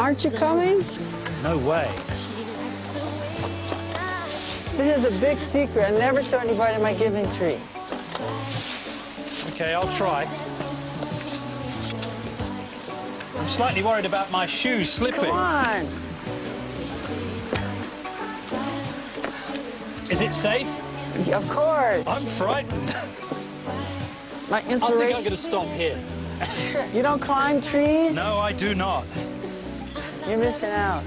Aren't you coming? No way. This is a big secret. I never show anybody my giving tree. Okay, I'll try. I'm slightly worried about my shoes slipping. Come on. Is it safe? Yeah, of course. I'm frightened. My I think inspiration. I'm going to stop here. You don't climb trees? No, I do not. You're missing out.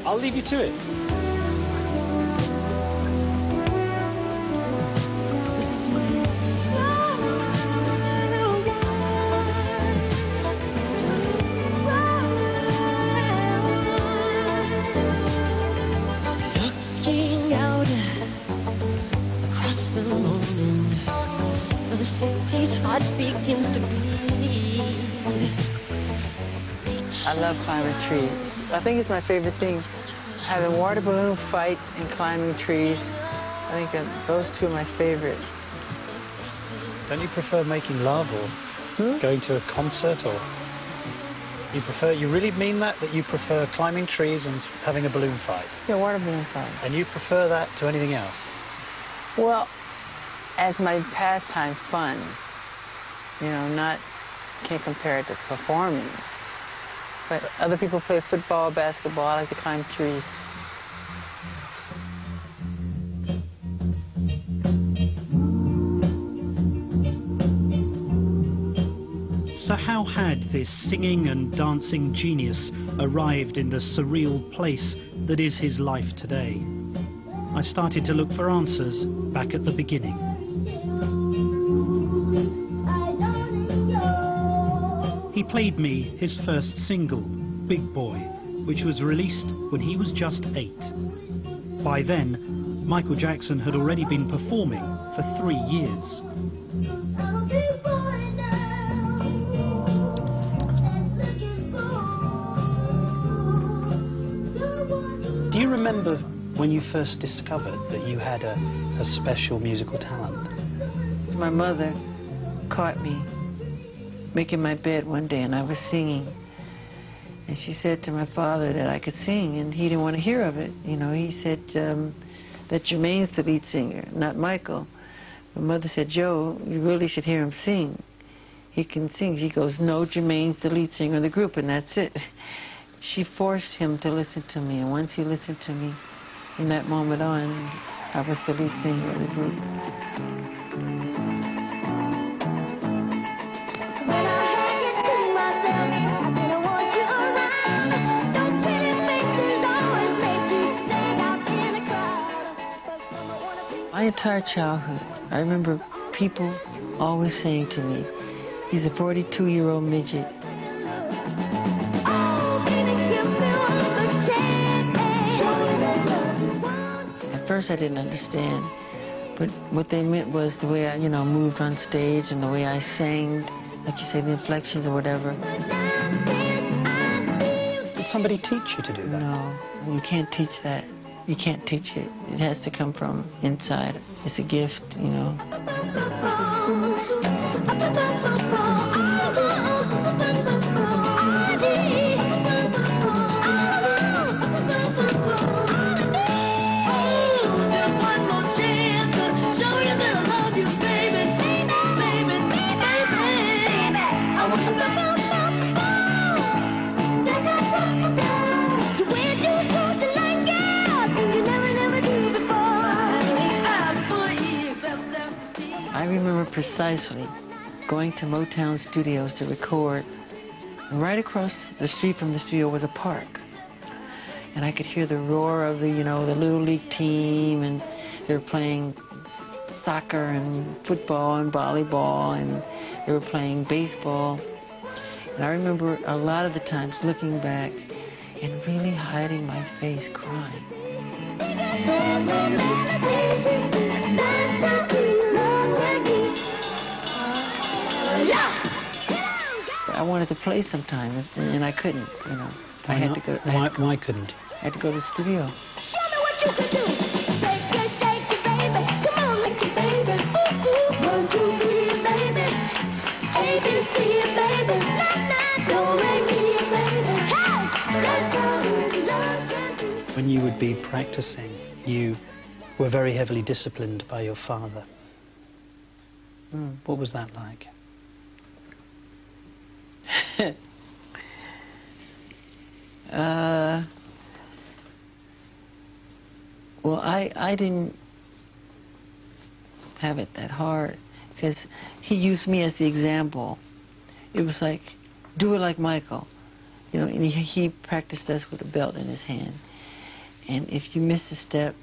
I'll leave you to it. Looking out across the morning, when the city's heart begins to beat. I love climbing trees. I think it's my favorite thing. Having water balloon fights and climbing trees. I think that those two are my favorite. Don't you prefer making love or going to a concert, or you really mean that you prefer climbing trees and having a balloon fight? Yeah, water balloon fight. And you prefer that to anything else? Well, as my pastime fun, you know, can't compare it to performing. But other people play football, basketball. I like to climb trees. So how had this singing and dancing genius arrived in the surreal place that is his life today? I started to look for answers back at the beginning. He played me his first single, Big Boy, which was released when he was just 8. By then, Michael Jackson had already been performing for 3 years. Do you remember when you first discovered that you had a special musical talent? My mother caught me making my bed one day, and I was singing. And she said to my father that I could sing, and he didn't want to hear of it. You know, he said that Jermaine's the lead singer, not Michael. My mother said, Joe, you really should hear him sing. He can sing. She goes, no, Jermaine's the lead singer of the group, and that's it. She forced him to listen to me, and once he listened to me, from that moment on, I was the lead singer of the group. My entire childhood, I remember people always saying to me, he's a 42-year-old midget. At first I didn't understand, but what they meant was the way I, you know, moved on stage and the way I sang, like you say, the inflections or whatever. Did somebody teach you to do that? No, you can't teach that. You can't teach it. It has to come from inside. It's a gift, you know. I remember precisely going to Motown Studios to record. And right across the street from the studio was a park. And I could hear the roar of the, you know, the Little League team, and they were playing soccer and football and volleyball, and they were playing baseball. And I remember a lot of the times looking back and really hiding my face, crying. I wanted to play sometimes, and I couldn't, you know. Why not? Why couldn't? I had to go to the studio. Show me what you can do. Shake it, baby. Come on, make it, baby. Ooh, 1, 2, 3, baby. ABC, baby. Do, re, mi, baby. Hey! be practicing, you were very heavily disciplined by your father. What was that like? Well, I didn't have it that hard because he used me as the example. It was like, do it like Michael. You know, and he practiced us with a belt in his hand. And if you miss a step,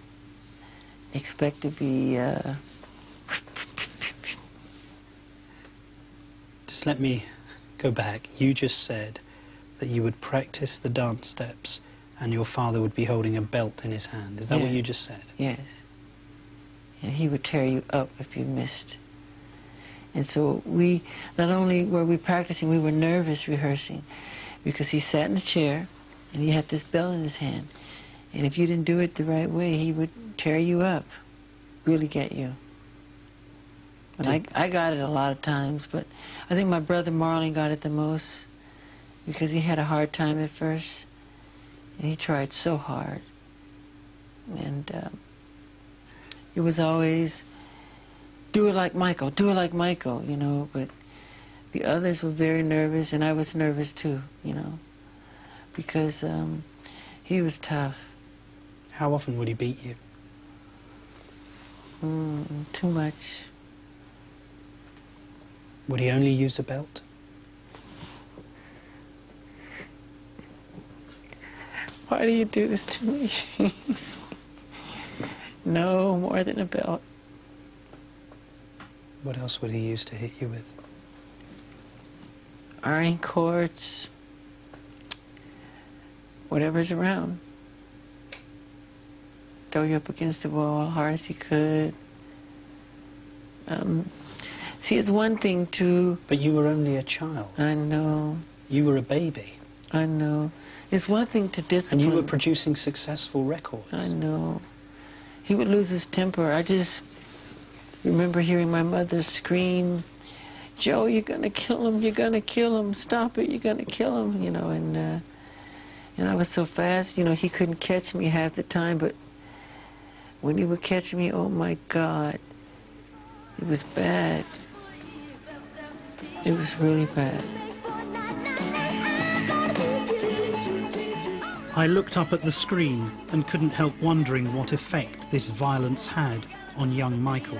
expect to be... Just let me go back. You just said that you would practice the dance steps and your father would be holding a belt in his hand. Is that what you just said? Yes. And he would tear you up if you missed. And so we, not only were we practicing, we were nervous rehearsing because he sat in a chair and he had this belt in his hand. And if you didn't do it the right way, he would tear you up, really get you. And I got it a lot of times, but I think my brother Marlon got it the most because he had a hard time at first. And he tried so hard. And it was always, do it like Michael, do it like Michael, you know. But the others were very nervous, and I was nervous too, you know, because he was tough. How often would he beat you? Too much. Would he only use a belt? Why do you do this to me? No, more than a belt. What else would he use to hit you with? Ironing cords, whatever's around. Throw you up against the wall as hard as he could. See, it's one thing to... But you were only a child. I know. You were a baby. I know. It's one thing to discipline. And you were producing successful records. I know. He would lose his temper. I just remember hearing my mother scream, Joe, you're going to kill him, you're going to kill him, stop it, you're going to kill him, you know, and I was so fast, you know, he couldn't catch me half the time, but when he would catch me, oh my God, it was bad. It was really bad. I looked up at the screen and couldn't help wondering what effect this violence had on young Michael.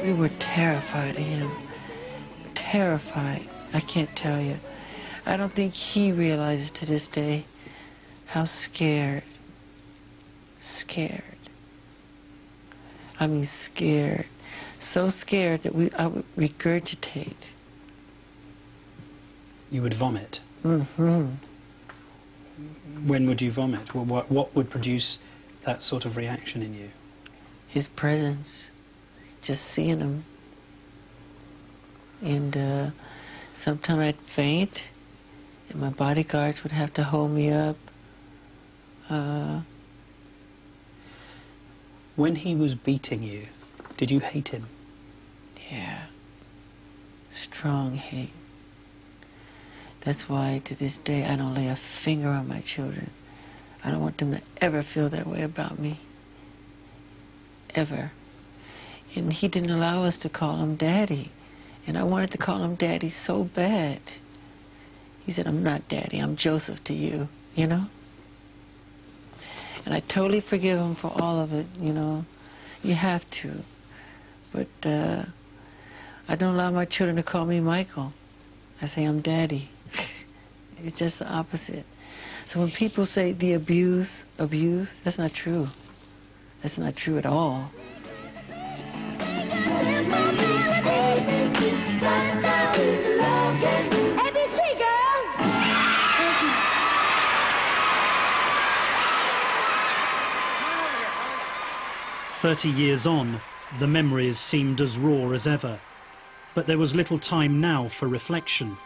We were terrified of him. Terrified. I can't tell you. I don't think he realizes to this day how scared. I mean scared. So scared that I would regurgitate. You would vomit? Mm-hmm. When would you vomit? What would produce that sort of reaction in you? His presence. Just seeing him. And sometimes I'd faint, and my bodyguards would have to hold me up. When he was beating you, did you hate him? Yeah. Strong hate. That's why to this day I don't lay a finger on my children. I don't want them to ever feel that way about me. Ever. And he didn't allow us to call him Daddy. And I wanted to call him Daddy so bad. He said, I'm not Daddy, I'm Joseph to you, you know? And I totally forgive him for all of it, you know? You have to. But I don't allow my children to call me Michael. I say I'm Daddy. It's just the opposite. So when people say the abuse, that's not true. That's not true at all. ABC, girl! 30 years on, the memories seemed as raw as ever. But there was little time now for reflection.